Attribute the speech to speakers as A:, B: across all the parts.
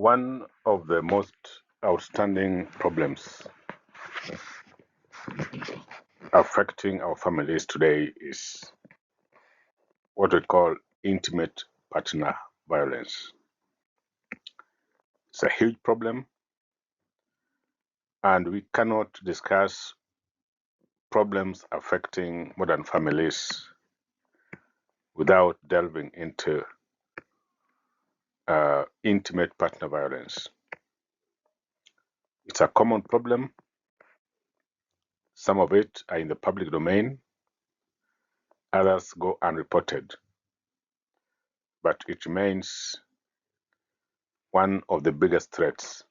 A: One of the most outstanding problems affecting our families today is what we call intimate partner violence. It's a huge problem, and we cannot discuss problems affecting modern families without delving into intimate partner violence. It's a common problem. Some of it are in the public domain, others go unreported, but it remains one of the biggest threats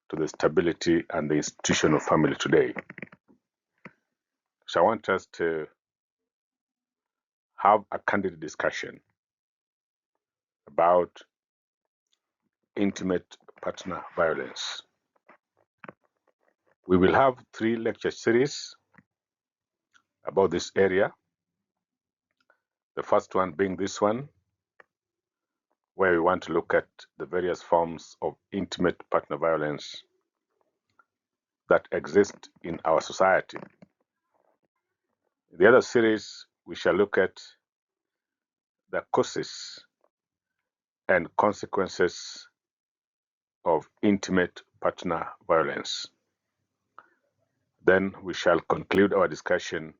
A: to the stability and the institution of family today. So I want us to have a candid discussion about intimate partner violence. We will have 3 lecture series about this area. The first one being this one, where we want to look at the various forms of intimate partner violence that exist in our society. In the other series, we shall look at the causes and consequences of intimate partner violence. Then we shall conclude our discussion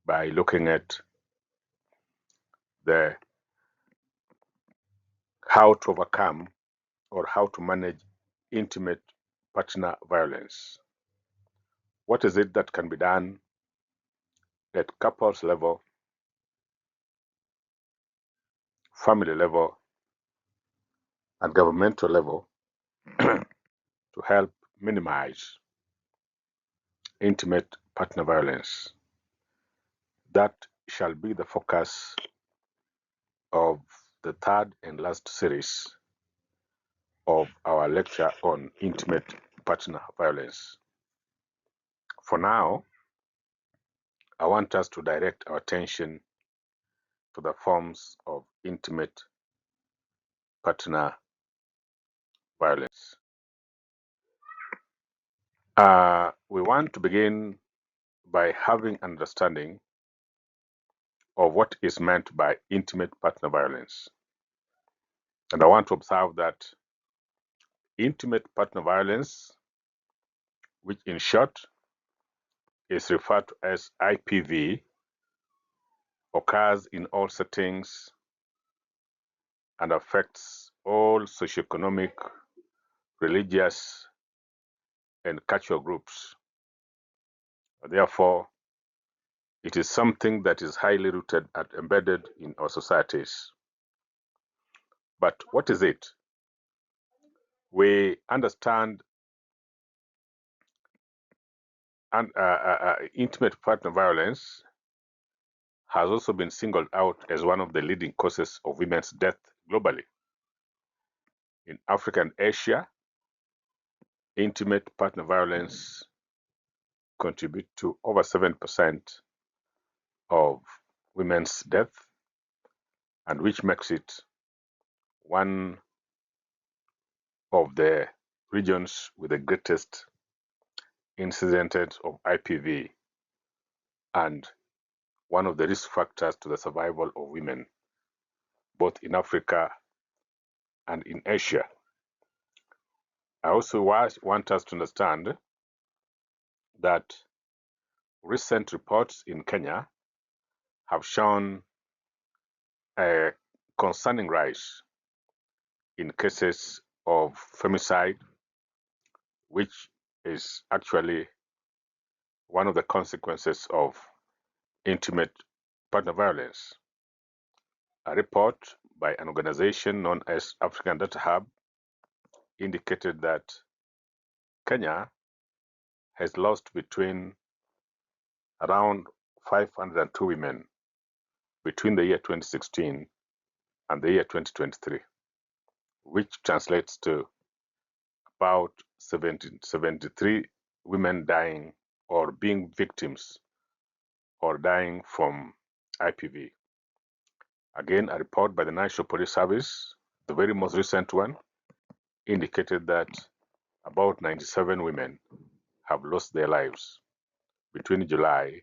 A: by looking at how to overcome or how to manage intimate partner violence. What is it that can be done at couples level, family level, and governmental level to help minimize intimate partner violence? That shall be the focus of the third and last series of our lecture on intimate partner violence. For now, I want us to direct our attention to the forms of intimate partner violence. We want to begin by having understanding of what is meant by intimate partner violence. And I want to observe that intimate partner violence, which in short is referred to as IPV, occurs in all settings and affects all socioeconomic, religious, and cultural groups. Therefore, it is something that is highly rooted and embedded in our societies. But what is it? We understand intimate partner violence has also been singled out as one of the leading causes of women's death globally. In Africa and Asia, intimate partner violence contribute to over 7% of women's death, and which makes it one of the regions with the greatest incidence of IPV and one of the risk factors to the survival of women, both in Africa and in Asia. I also want us to understand that recent reports in Kenya have shown a concerning rise in cases of femicide, which is actually one of the consequences of intimate partner violence. A report by an organization known as African Data Hub indicated that Kenya has lost between around 502 women between the year 2016 and the year 2023, which translates to about 73 women dying or being victims or dying from IPV. Again, a report by the National Police Service the very most recent one indicated that about 97 women have lost their lives between July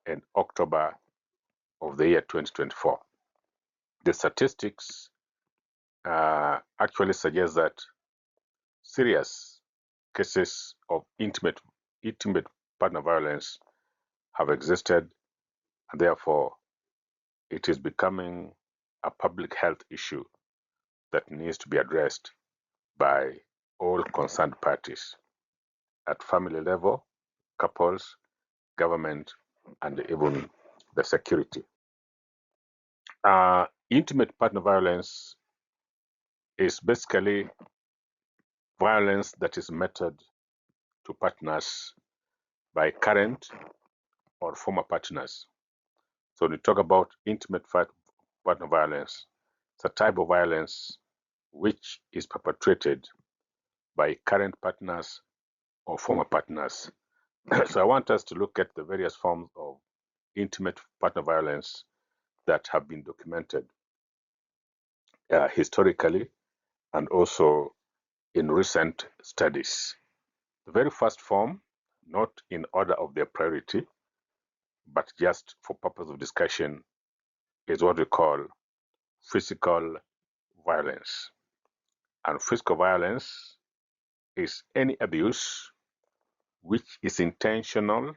A: and October of the year 2024. The statistics actually suggest that serious cases of intimate partner violence have existed, and therefore it is becoming a public health issue that needs to be addressed by all concerned parties at family level, couples, government, and even the security. Intimate partner violence is basically violence that is meted to partners by current or former partners. So when we talk about intimate partner violence, it's a type of violence which is perpetrated by current partners or former partners. So I want us to look at the various forms of intimate partner violence that have been documented historically and also in recent studies. The very first form, not in order of their priority, but just for purpose of discussion, is what we call physical violence. And physical violence is any abuse which is intentional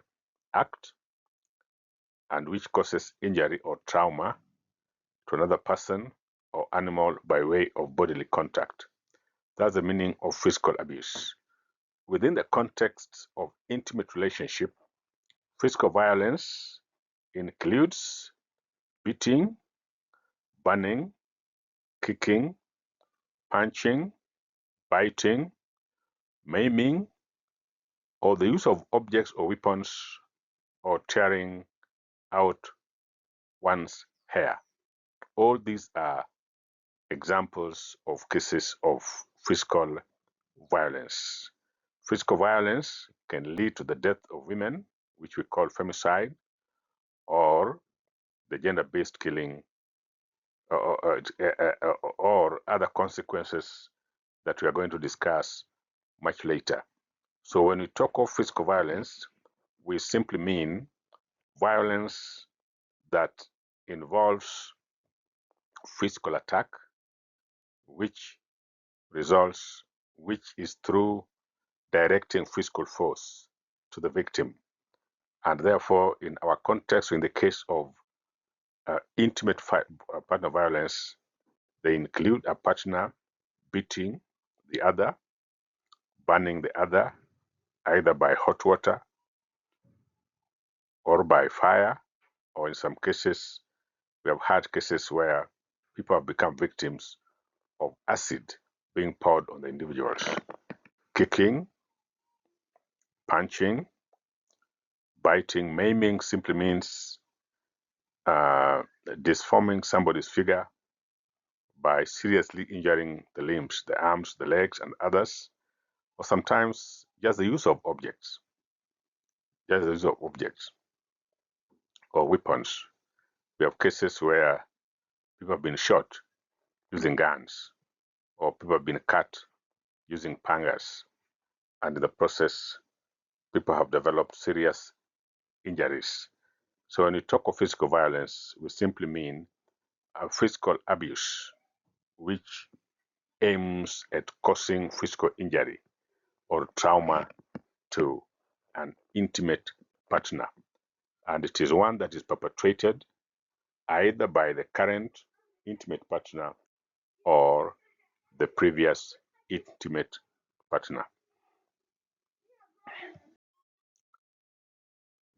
A: act and which causes injury or trauma to another person or animal by way of bodily contact. That's the meaning of physical abuse. Within the context of intimate relationship, physical violence includes beating, burning, kicking, punching, biting, maiming, or the use of objects or weapons, or tearing out one's hair. All these are examples of cases of physical violence. Physical violence can lead to the death of women, which we call femicide, or the gender-based killing, or other consequences that we are going to discuss much later. So when we talk of physical violence, we simply mean violence that involves physical attack, which is through directing physical force to the victim. And therefore, in our context, in the case of intimate partner violence, they include a partner beating the other, burning the other, either by hot water or by fire, or in some cases, we have had cases where people have become victims of acid being poured on the individuals. Kicking, punching, biting, maiming simply means disforming somebody's figure by seriously injuring the limbs, the arms, the legs, and others, or sometimes just the use of objects, or weapons. We have cases where people have been shot using guns, or people have been cut using pangas, and in the process, people have developed serious injuries. So when we talk of physical violence, we simply mean a physical abuse which aims at causing physical injury or trauma to an intimate partner. And it is one that is perpetrated either by the current intimate partner or the previous intimate partner.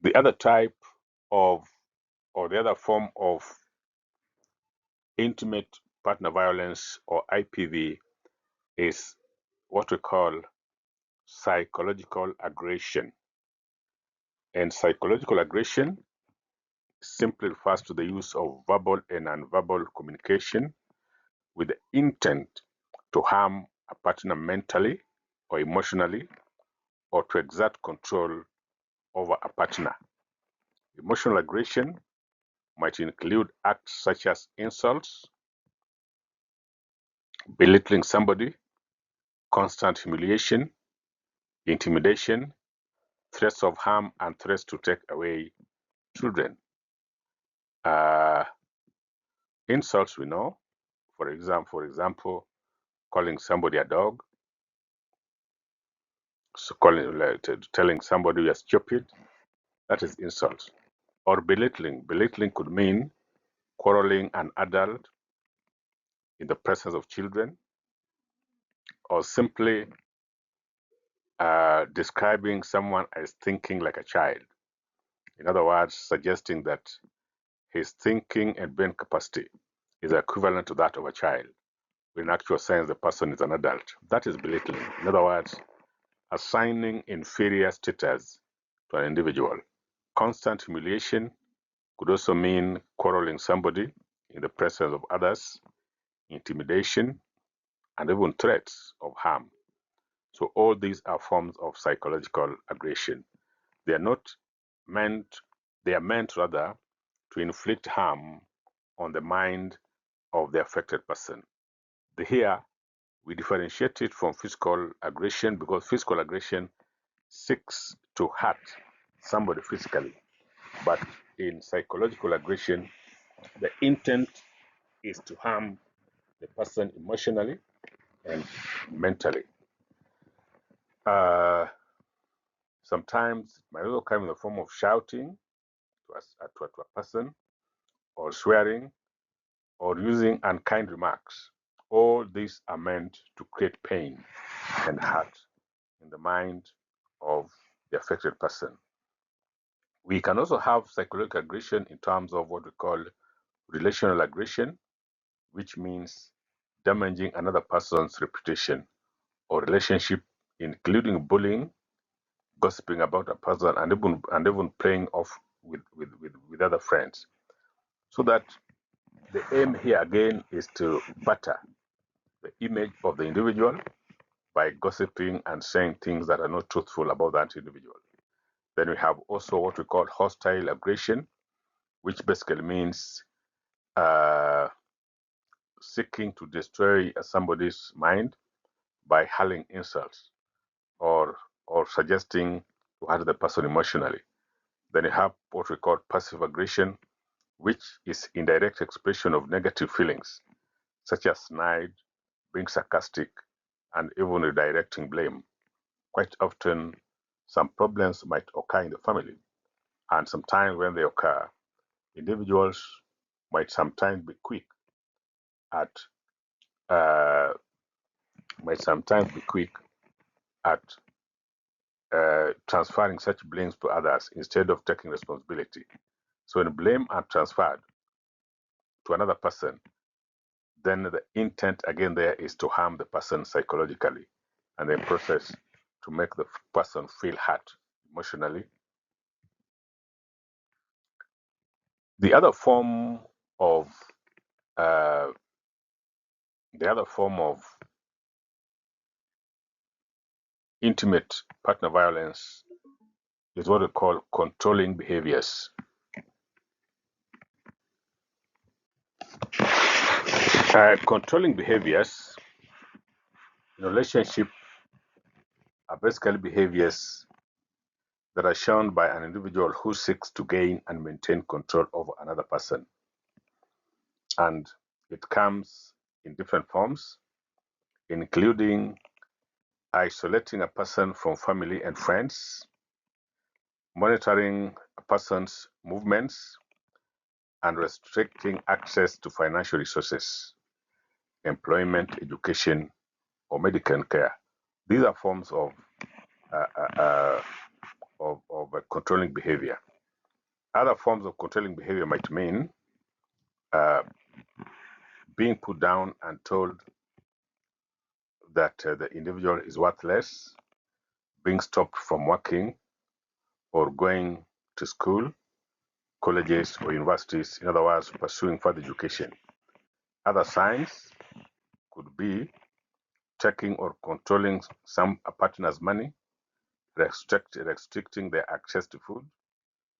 A: The other type of, or the other form of intimate partner violence, or IPV, is what we call psychological aggression. And psychological aggression simply refers to the use of verbal and nonverbal communication with the intent to harm a partner mentally or emotionally, or to exert control over a partner. Emotional aggression might include acts such as insults, belittling somebody, constant humiliation, intimidation, threats of harm, and threats to take away children. Insults we know, for example, calling somebody a dog, so telling somebody you're stupid, that is insult. Or belittling. Belittling could mean quarreling an adult in the presence of children, or simply describing someone as thinking like a child. In other words, suggesting that his thinking and brain capacity is equivalent to that of a child. In actual sense, the person is an adult. That is belittling. In other words, assigning inferior status to an individual. Constant humiliation could also mean quarreling somebody in the presence of others, intimidation, and even threats of harm. So all these are forms of psychological aggression. They are not meant, they are meant rather to inflict harm on the mind of the affected person. Here, we differentiate it from physical aggression because physical aggression seeks to hurt somebody physically. But in psychological aggression, the intent is to harm the person emotionally and mentally. Sometimes it might also come in the form of shouting to a person, or swearing, or using unkind remarks. All these are meant to create pain and hurt in the mind of the affected person. We can also have psychological aggression in terms of what we call relational aggression, which means damaging another person's reputation or relationship, including bullying, gossiping about a person, and even playing off with other friends. So that the aim here again is to batter the image of the individual by gossiping and saying things that are not truthful about that individual. Then we have also what we call hostile aggression, which basically means seeking to destroy somebody's mind by hurling insults or suggesting to hurt the person emotionally. Then you have what we call passive aggression, which is indirect expression of negative feelings, such as snide, being sarcastic, and even redirecting blame. Quite often, some problems might occur in the family, and sometimes when they occur, individuals might sometimes be quick at uh, transferring such blames to others instead of taking responsibility. So when blame are transferred to another person, then the intent again there is to harm the person psychologically, and the process to make the person feel hurt emotionally. The other form of uh, intimate partner violence is what we call controlling behaviors. Controlling behaviors in a relationship are basically behaviors that are shown by an individual who seeks to gain and maintain control over another person. And it comes in different forms, including isolating a person from family and friends, monitoring a person's movements, and restricting access to financial resources, employment, education, or medical care. These are forms of controlling behavior. Other forms of controlling behavior might mean being put down and told that the individual is worthless, being stopped from working or going to school, colleges, or universities, in other words, pursuing further education. Other signs could be taking or controlling some partner's money, restricting their access to food,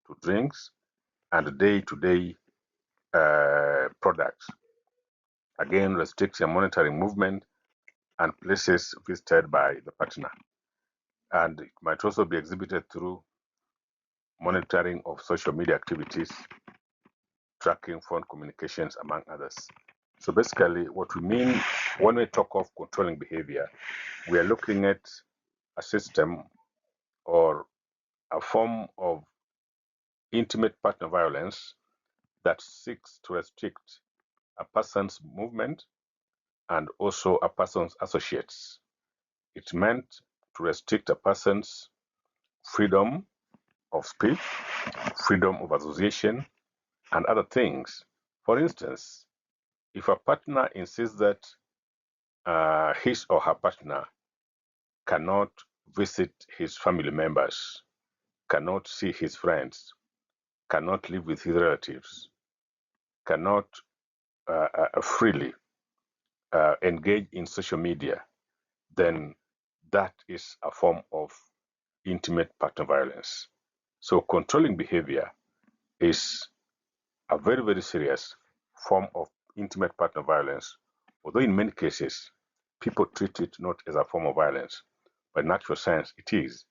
A: to drinks, and day-to-day products. Again, restricts your monitoring movement and places visited by the partner. And it might also be exhibited through monitoring of social media activities, tracking phone communications, among others. So basically, what we mean when we talk of controlling behavior, we are looking at a system or a form of intimate partner violence that seeks to restrict a person's movement and also a person's associates. It's meant to restrict a person's freedom of speech, freedom of association, and other things. For instance, if a partner insists that his or her partner cannot visit his family members, cannot see his friends, cannot live with his relatives, cannot freely engage in social media, then that is a form of intimate partner violence. So controlling behavior is a very, very serious form of intimate partner violence, although in many cases, people treat it not as a form of violence, but in actual sense it is.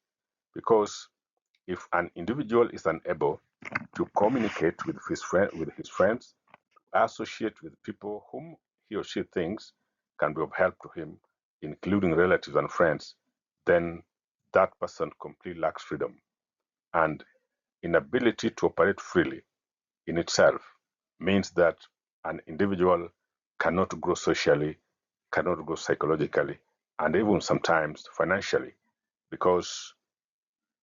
A: Because if an individual is unable to communicate with his friends, associate with people whom he or she thinks can be of help to him, including relatives and friends, then that person completely lacks freedom. And inability to operate freely in itself means that an individual cannot grow socially, cannot grow psychologically, and even sometimes financially. Because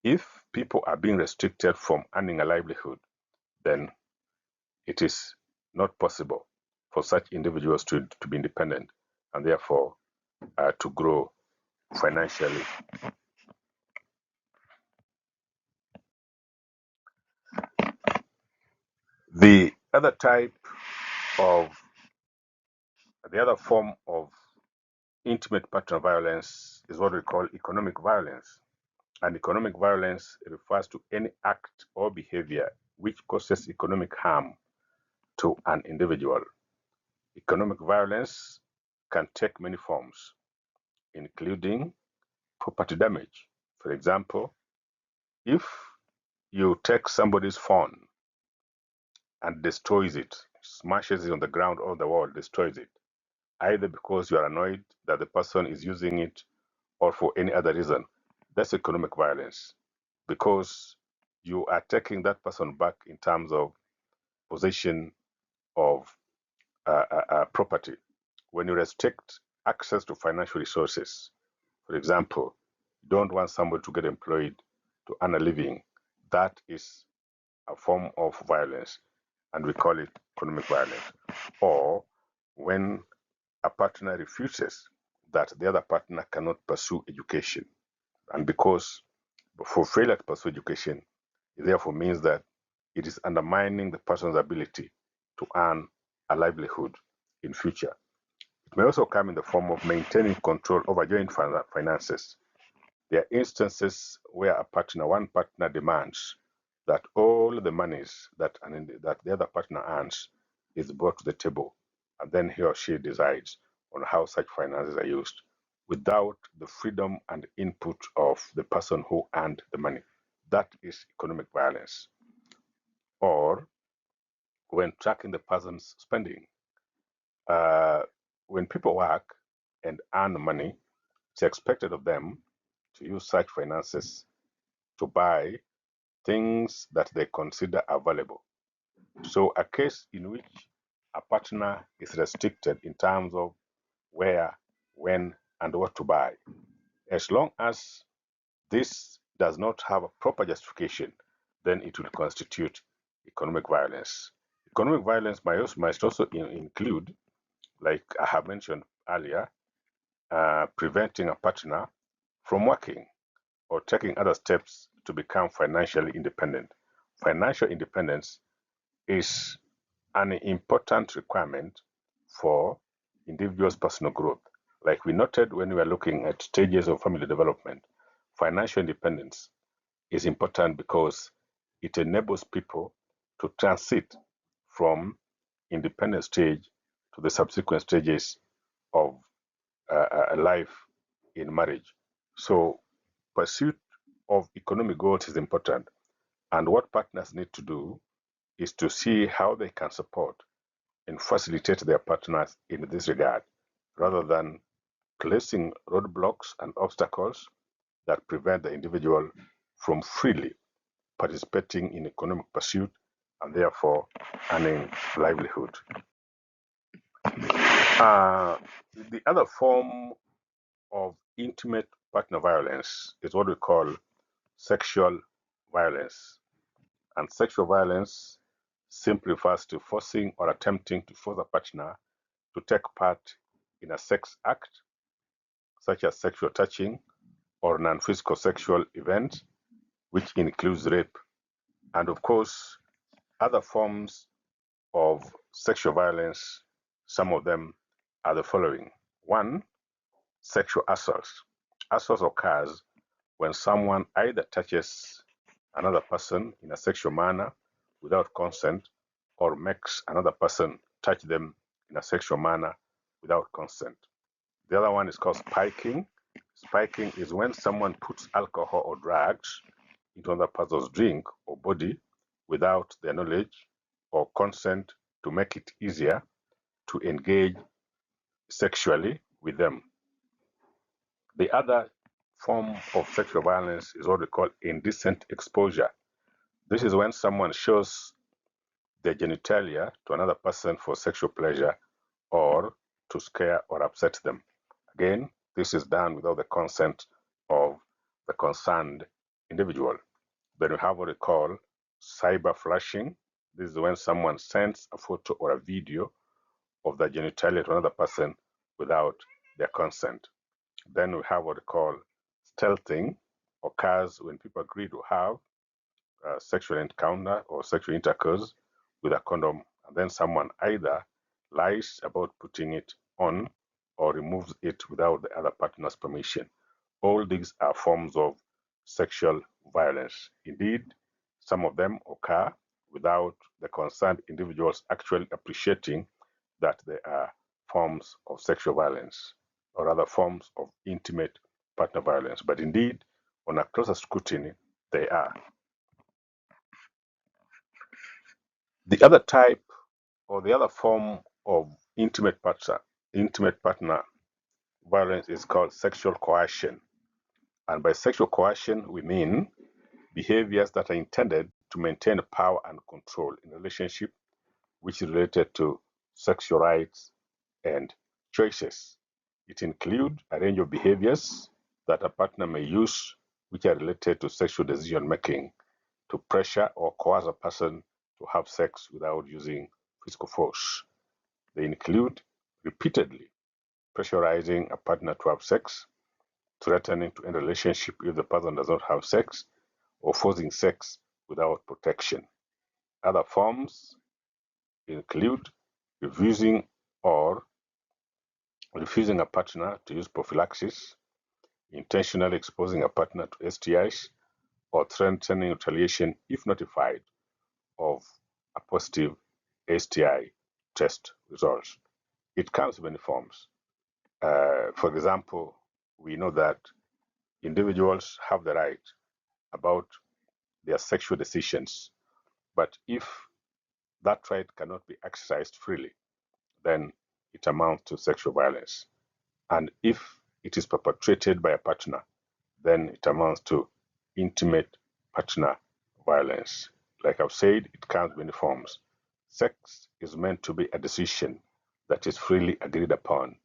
A: if people are being restricted from earning a livelihood, then it is not possible for such individuals to be independent and therefore to grow financially. The other type of, the other form of intimate partner violence is what we call economic violence. And economic violence refers to any act or behavior which causes economic harm to an individual. Economic violence can take many forms, including property damage. For example, if you take somebody's phone and destroys it, smashes it on the ground or the wall, destroys it, either because you are annoyed that the person is using it or for any other reason, that's economic violence because you are taking that person back in terms of possession of property. When you restrict access to financial resources, for example, you don't want somebody to get employed to earn a living, that is a form of violence, and we call it economic violence. Or when a partner refuses that the other partner cannot pursue education, and because for failure to pursue education, it therefore means that it is undermining the person's ability to earn a livelihood in future. It may also come in the form of maintaining control over joint finances. There are instances where one partner demands that all the monies that the other partner earns is brought to the table, and then he or she decides on how such finances are used without the freedom and input of the person who earned the money. That is economic violence. Or when tracking the person's spending, uh, when people work and earn money, it's expected of them to use such finances to buy things that they consider are valuable. So a case in which a partner is restricted in terms of where, when, and what to buy, as long as this does not have a proper justification, then it will constitute economic violence. Economic violence must also include, like I have mentioned earlier, preventing a partner from working or taking other steps to become financially independent. Financial independence is an important requirement for individuals' personal growth. Like we noted when we were looking at stages of family development, financial independence is important because it enables people to transit from independent stage to the subsequent stages of life in marriage. So pursuit of economic goals is important, and what partners need to do is to see how they can support and facilitate their partners in this regard, rather than placing roadblocks and obstacles that prevent the individual from freely participating in economic pursuit and therefore earning livelihood. The other form of intimate partner violence is what we call sexual violence. And sexual violence simply refers to forcing or attempting to force a partner to take part in a sex act, such as sexual touching or non-physical sexual event, which includes rape. And of course, other forms of sexual violence, some of them are the following. One, sexual assault. Assault occurs when someone either touches another person in a sexual manner without consent or makes another person touch them in a sexual manner without consent. The other one is called spiking. Spiking is when someone puts alcohol or drugs into another person's drink or body without their knowledge or consent to make it easier to engage sexually with them. The other form of sexual violence is what we call indecent exposure. This is when someone shows their genitalia to another person for sexual pleasure or to scare or upset them. Again, this is done without the consent of the concerned individual. Then we have what we call cyber flashing. This is when someone sends a photo or a video of their genitalia to another person without their consent. Then we have what we call stealthing. Occurs when people agree to have a sexual encounter or sexual intercourse with a condom, and then someone either lies about putting it on or removes it without the other partner's permission. All these are forms of sexual violence. Indeed, some of them occur without the concerned individuals actually appreciating that they are forms of sexual violence or other forms of intimate partner violence. But indeed, on a closer scrutiny, they are. The other type or the other form of intimate partner violence is called sexual coercion. And by sexual coercion, we mean behaviors that are intended to maintain power and control in a relationship, which is related to sexual rights and choices. It includes a range of behaviors that a partner may use which are related to sexual decision making to pressure or coerce a person to have sex without using physical force. They include repeatedly pressurizing a partner to have sex, threatening to end a relationship if the person does not have sex, or forcing sex without protection. Other forms include refusing a partner to use prophylaxis, intentionally exposing a partner to STIs, or threatening retaliation if notified of a positive STI test results. It comes in many forms. For example, we know that individuals have the right about their sexual decisions, but if that right cannot be exercised freely, then it amounts to sexual violence. And if it is perpetrated by a partner, then it amounts to intimate partner violence. Like I've said, it comes in many forms. Sex is meant to be a decision that is freely agreed upon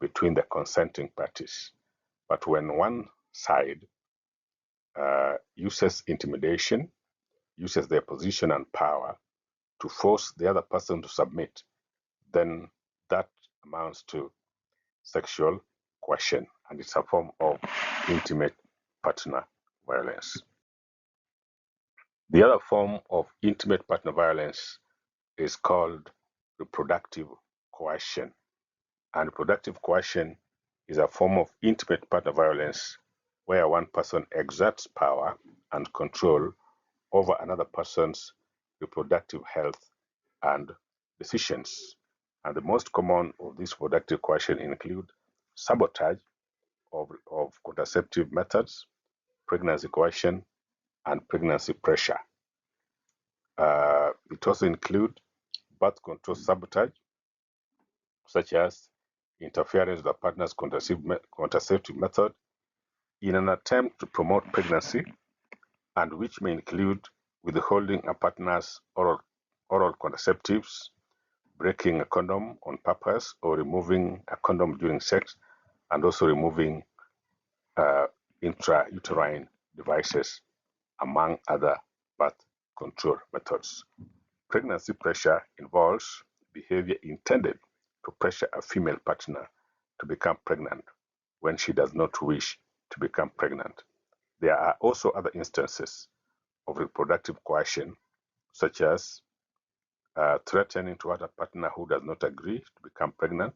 A: between the consenting parties. But when one side uses intimidation, uses their position and power to force the other person to submit, then that amounts to sexual coercion, and it's a form of intimate partner violence. The other form of intimate partner violence is called reproductive coercion. And reproductive coercion is a form of intimate partner violence where one person exerts power and control over another person's reproductive health and decisions. And the most common of these reproductive coercion include sabotage of contraceptive methods, pregnancy coercion, and pregnancy pressure. It also includes birth control sabotage, such as interference with the partner's contraceptive method in an attempt to promote pregnancy, and which may include withholding a partner's oral contraceptives, breaking a condom on purpose, or removing a condom during sex, and also removing intrauterine devices, among other birth control methods. Pregnancy pressure involves behavior intended to pressure a female partner to become pregnant when she does not wish to become pregnant. There are also other instances of reproductive coercion, such as threatening to hurt a partner who does not agree to become pregnant,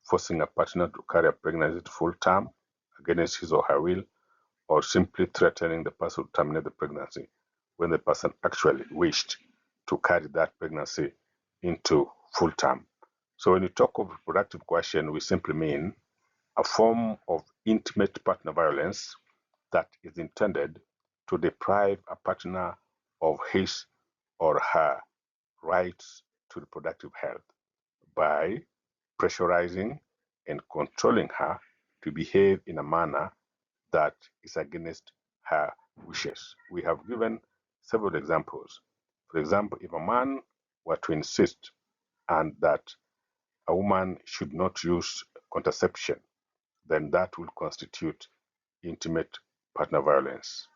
A: forcing a partner to carry a pregnancy to full term against his or her will, or simply threatening the person to terminate the pregnancy when the person actually wished to carry that pregnancy into full term. So when you talk of reproductive coercion, we simply mean a form of intimate partner violence that is intended to deprive a partner of his or her rights to reproductive health by pressurizing and controlling her to behave in a manner that is against her wishes. We have given several examples. For example, if a man were to insist and that a woman should not use contraception, then that will constitute intimate partner violence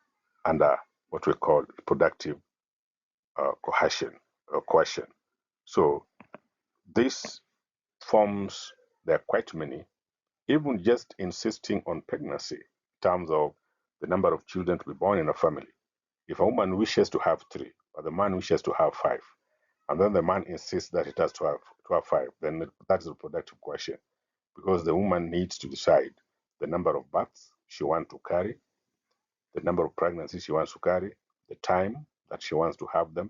A: under what we call reproductive coercion or coercion. So these forms, there are quite many. Even just insisting on pregnancy in terms of the number of children to be born in a family. If a woman wishes to have 3, but the man wishes to have 5, and then the man insists that it has to have 5, then that is reproductive coercion, because the woman needs to decide the number of births she wants to carry, the number of pregnancies she wants to carry, the time that she wants to have them,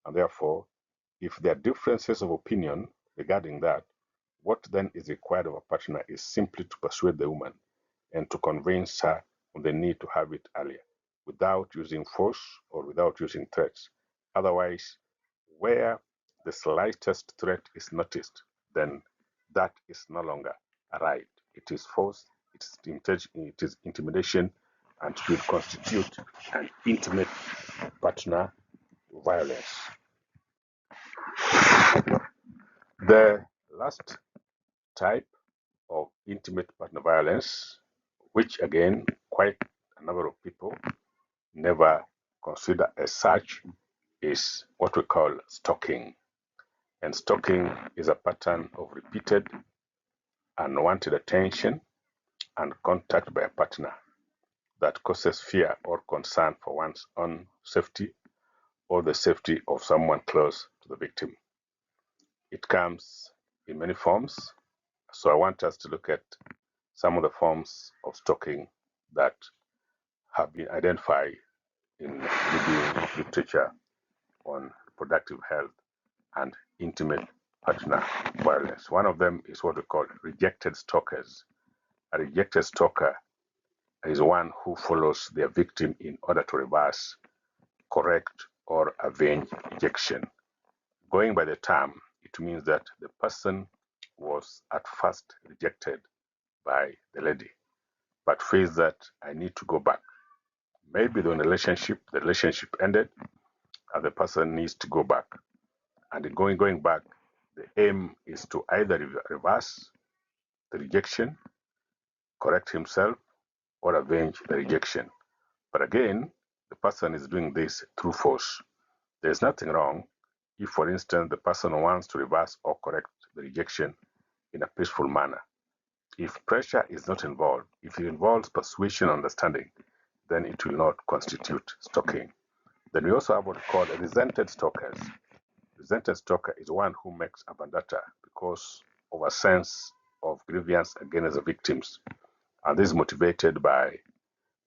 A: and therefore, if there are differences of opinion regarding that, what then is required of a partner is simply to persuade the woman and to convince her of the need to have it earlier, without using force or without using threats. Otherwise, where the slightest threat is noticed, then that is no longer a right. It is force, it is intimidation, and it will constitute an intimate partner violence. The last type of intimate partner violence, which again quite a number of people never consider as such, is what we call stalking. And stalking is a pattern of repeated unwanted attention and contact by a partner that causes fear or concern for one's own safety or the safety of someone close to the victim. It comes in many forms, so I want us to look at some of the forms of stalking that have been identified in leading literature on reproductive health and intimate partner violence. One of them is what we call rejected stalkers. A rejected stalker is one who follows their victim in order to reverse, correct, or avenge rejection. Going by the term, it means that the person was at first rejected by the lady, but feels that I need to go back. Maybe the relationship ended, and the person needs to go back. And going back, the aim is to either reverse the rejection, correct himself, or avenge the rejection. But again, the person is doing this through force. There's nothing wrong if, for instance, the person wants to reverse or correct the rejection in a peaceful manner. If pressure is not involved, if it involves persuasion and understanding, then it will not constitute stalking. Then we also have what we call resented stalkers. Resented stalker is one who makes a vendetta because of a sense of grievance against the victims, and this is motivated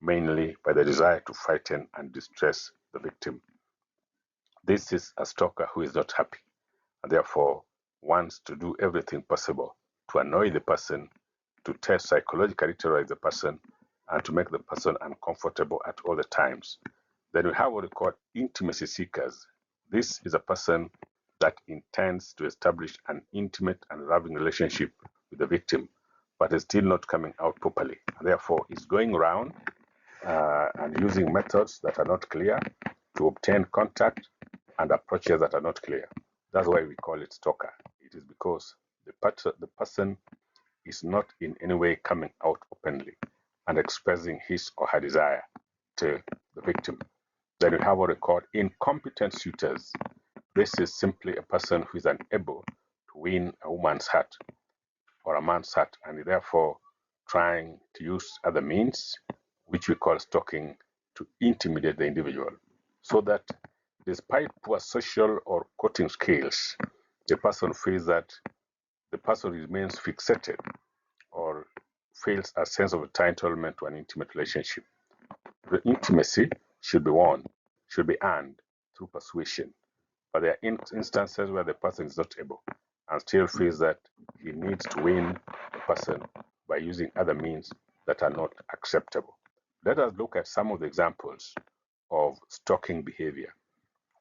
A: mainly by the desire to frighten and distress the victim. This is a stalker who is not happy, and therefore wants to do everything possible to annoy the person, to test psychologically terrorize the person, and to make the person uncomfortable at all the times. Then we have what we call intimacy seekers. This is a person that intends to establish an intimate and loving relationship with the victim, but is still not coming out properly. And therefore, is going around and using methods that are not clear to obtain contact and approaches that are not clear. That's why we call it stalker. It is because the person is not in any way coming out openly and expressing his or her desire to the victim. Then we have what we call incompetent suitors. This is simply a person who is unable to win a woman's heart or a man's heart, and therefore trying to use other means, which we call stalking, to intimidate the individual, so that despite poor social or courting skills, the person feels that the person remains fixated or feels a sense of entitlement to an intimate relationship. The intimacy should be won, should be earned through persuasion. But there are instances where the person is not able and still feels that he needs to win the person by using other means that are not acceptable. Let us look at some of the examples of stalking behavior.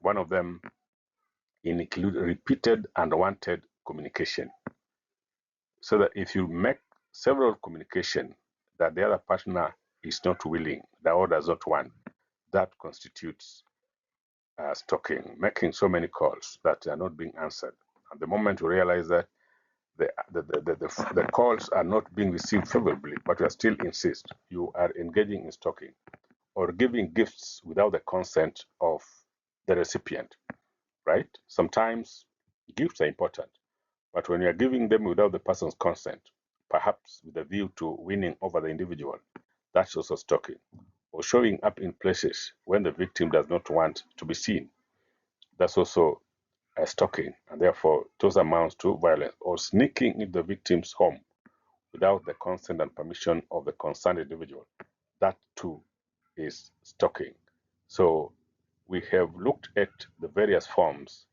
A: One of them includes repeated unwanted communication. So that if you make several communication that the other partner is not willing, or does not want, that constitutes stalking, making so many calls that are not being answered. At the moment you realize that the calls are not being received favorably, but you still insist, you are engaging in stalking, or giving gifts without the consent of the recipient, right? Sometimes gifts are important, but when you are giving them without the person's consent, perhaps with a view to winning over the individual, that's also stalking. Or showing up in places when the victim does not want to be seen, that's also stalking, and therefore those amounts to violence. Or sneaking into the victim's home without the consent and permission of the concerned individual, that too is stalking. So we have looked at the various forms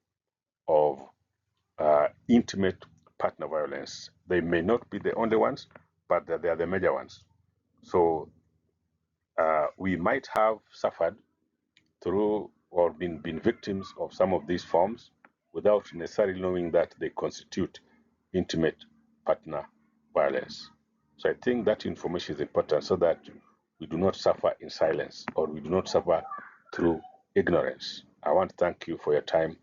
A: of intimate partner violence. They may not be the only ones, but they are the major ones. So we might have suffered through or been victims of some of these forms without necessarily knowing that they constitute intimate partner violence. So I think that information is important so that we do not suffer in silence or we do not suffer through ignorance. I want to thank you for your time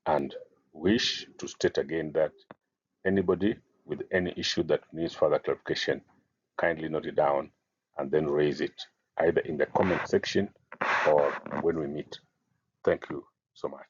A: and wish to state again that anybody with any issue that needs further clarification, kindly note it down and then raise it either in the comment section or when we meet. Thank you so much.